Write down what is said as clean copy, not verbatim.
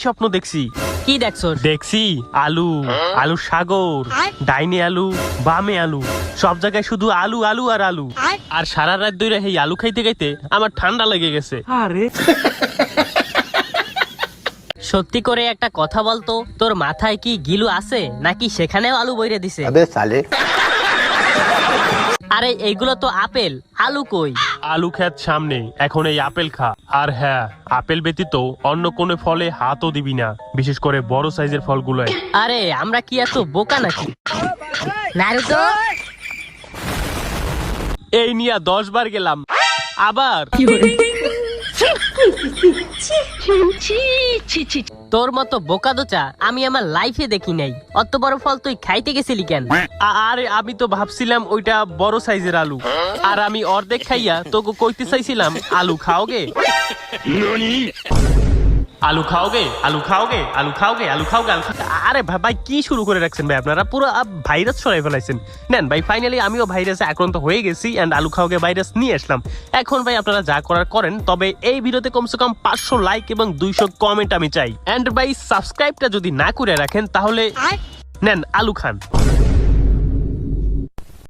স্বপ্ন দেখছি। কি দেখছো? দেখছি আলু, আলু সাগর, ডাইনে আলু, বামে আলু, সব জায়গায় শুধু আলু আলু আর আলু। আর সারা রাত ধরে এই আলু খাইতে খাইতে আমার ঠান্ডা লেগে গেছে। সত্যি করে একটা কথা বলতো, তোর মাথায় কি গিলু আছে নাকি সেখানেও আলু বইরে দিছে? আরে এইগুলো তো আপেল, আলু কই? আলু খেত সামনে, এখন এই আপেল খা। আর হ্যাঁ, আপেল ব্যতীত অন্য কোনো ফলে হাতও দিবি না, বিশেষ করে বড় সাইজের ফলগুলোয়। আরে আমরা কি এত বোকা নাকি? নারুতো এই নিয়ে 10 বার গেলাম আবার। তোর মতো বোকা দোচা আমি আমার লাইফে দেখি নাই। অত বড় ফল তুই খাইতে গেছিলি কেন? আরে আমি তো ভাবছিলাম ওইটা বড় সাইজের আলু, আর আমি অর্ধেক খাইয়া তোকে কইতে চাইছিলাম আলু খাওগে, আলু খাওগে, আলু খাওগে, আলু খাওগে, আলু খাওগে, আলু খাওগে। আরে ভাই কি শুরু করে রাখছেন ভাই, আপনারা পুরো ভাইরাস ছড়াই ফেলাইছেন। নেন ভাই, ফাইনালি আমিও ভাইরাসে আক্রান্ত হয়ে গেছি এন্ড আলু খাওগে ভাইরাস নিয়ে আসলাম। এখন ভাই আপনারা যা করার করেন, তবে এই ভিডিওতে কমসে কম 500 লাইক এবং 200 কমেন্ট আমি চাই। এন্ড ভাই সাবস্ক্রাইবটা যদি না করে রাখেন তাহলে নেন আলু খান।